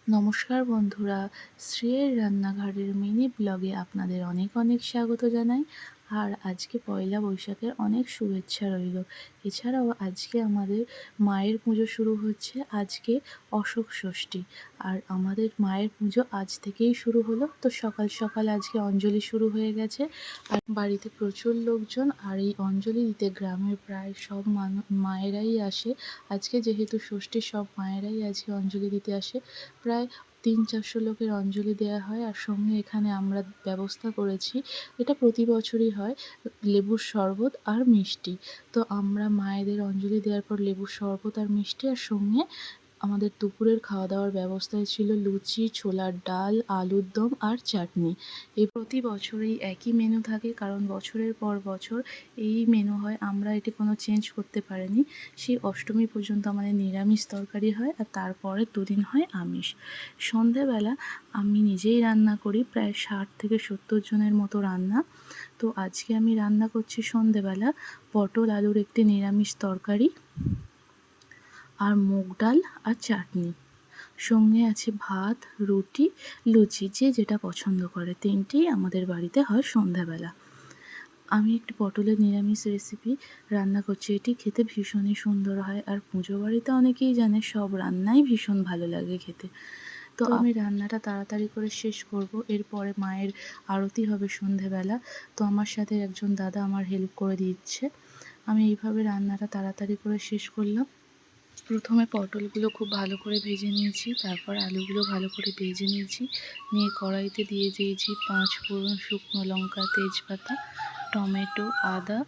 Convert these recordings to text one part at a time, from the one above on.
নমস্কার বন্ধুরা, শ্রেয়ের রান্নাঘরের মিনি ব্লগে আপনাদের অনেক অনেক স্বাগত জানাই। আর আজকে পয়লা বৈশাখের অনেক শুভেচ্ছা রইল। এছাড়াও আজকে আমাদের মায়ের পুজো শুরু হচ্ছে। আজকে অশোক ষষ্ঠী, আর আমাদের মায়ের পুজো আজ থেকেই শুরু হলো। তো সকাল সকাল আজকে অঞ্জলি শুরু হয়ে গেছে, আর বাড়িতে প্রচুর লোকজন। আর এই অঞ্জলি দিতে গ্রামের প্রায় সব মায়েরাই আসে। আজকে যেহেতু ষষ্ঠী, সব মায়েরাই আজকে অঞ্জলি দিতে আসে। প্রায় 300-400 লোকের অঞ্জলি দেওয়া হয়। আর সঙ্গে এখানে আমরা ব্যবস্থা করেছি, এটা প্রতি বছরই হয়, লেবুর শরবত আর মিষ্টি। তো আমরা মায়েদের অঞ্জলি দেওয়ার পর লেবুর শরবত আর মিষ্টি, আর সঙ্গে আমাদের দুপুরের খাওয়া দাওয়ার ব্যবস্থায় ছিল লুচি, ছোলার ডাল, আলুর দম আর চাটনি। এই প্রতি বছরই একই মেনু থাকে, কারণ বছরের পর বছর এই মেনু হয়। আমরা এটি কোনো চেঞ্জ করতে পারিনি। সেই অষ্টমী পর্যন্ত আমাদের নিরামিষ তরকারি হয়, আর তারপরে দুদিন হয় আমিষ। সন্ধেবেলা আমি নিজেই রান্না করি, প্রায় 60 থেকে 70 জনের মতো রান্না। তো আজকে আমি রান্না করছি সন্ধেবেলা পটল আলুর একটি নিরামিষ তরকারি, আর মুগ ডাল আর চাটনি। সঙ্গে আছে ভাত, রুটি, লুচি, যে যেটা পছন্দ করে। তিনটেই আমাদের বাড়িতে হয় সন্ধ্যাবেলা। আমি একটি পটলের নিরামিষ রেসিপি রান্না করছি। এটি খেতে ভীষণই সুন্দর হয়, আর পুজো বাড়িতে অনেকেই জানে সব রান্নাই ভীষণ ভালো লাগে খেতে। তো আমি রান্নাটা তাড়াতাড়ি করে শেষ করব। এরপরে মায়ের আরতি হবে সন্ধেবেলা। তো আমার সাথে একজন দাদা আমার হেল্প করে দিচ্ছে। আমি এইভাবে রান্নাটা তাড়াতাড়ি করে শেষ করলাম। প্রথমে পটলগুলো খুব ভালো করে ভেজে নিয়েছি, তারপর আলুগুলো ভালো করে ভেজে নিয়েছি। নিয়ে কড়াইতে দিয়ে দিয়েছি 5 ফোড়ন, শুকনো লঙ্কা, তেজপাতা, টমেটো, আদা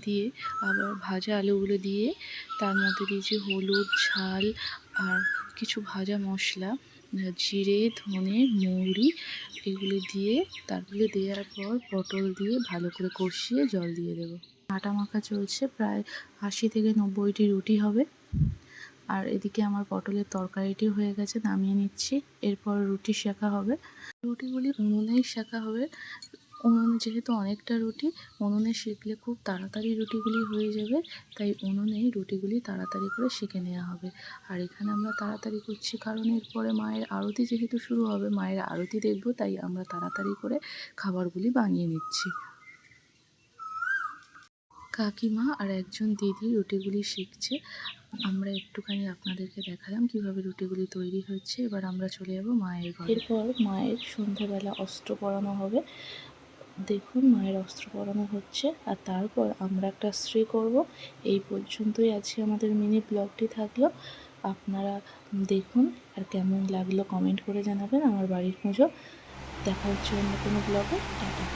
দিয়ে আবার ভাজা আলুগুলো দিয়ে তার মধ্যে দিয়েছি হলুদ, ঝাল আর কিছু ভাজা মশলা, জিরে, ধনে, মৌরি, এগুলো দিয়ে তারপরে দেওয়ার পর পটল দিয়ে ভালো করে কষিয়ে জল দিয়ে দেবো। আটা মাখা চলছে, প্রায় 80 থেকে 90টি রুটি হবে। আর এদিকে আমার পটলের তরকারিটিও হয়ে গেছে, নামিয়ে নিচ্ছি। এরপর রুটি সেঁকা হবে। রুটিগুলি উনুনেই সেঁকা হবে। উনুনে যেহেতু অনেকটা রুটি, উনুনে সেঁকলে খুব তাড়াতাড়ি রুটিগুলি হয়ে যাবে, তাই উনুনেই রুটিগুলি তাড়াতাড়ি করে সেঁকে নেওয়া হবে। আর এখানে আমরা তাড়াতাড়ি করছি কারণ এরপরে মায়ের আরতি যেহেতু শুরু হবে, মায়ের আরতি দেখব, তাই আমরা তাড়াতাড়ি করে খাবারগুলি বানিয়ে নিচ্ছি। কাকিমা আর একজন দিদি রুটিগুলি সেঁকছে। আমরা একটুখানি আপনাদেরকে দেখালাম কিভাবে রুটিগুলি তৈরি হচ্ছে। এবার আমরা চলে যাব মায়ের ঘরে। এরপর মায়ের সন্ধ্যাবেলা অস্ত্র পরানো হবে। দেখুন মায়ের অস্ত্র পরানো হচ্ছে, আর তারপর আমরা একটা স্ত্রী করব। এই পর্যন্তই আজকে আমাদের মিনি ব্লগটি থাকলো। আপনারা দেখুন, আর কেমন লাগলো কমেন্ট করে জানাবেন। আমার বাড়ির পুজো দেখা হচ্ছে অন্য কোনো ব্লগে। টাটা।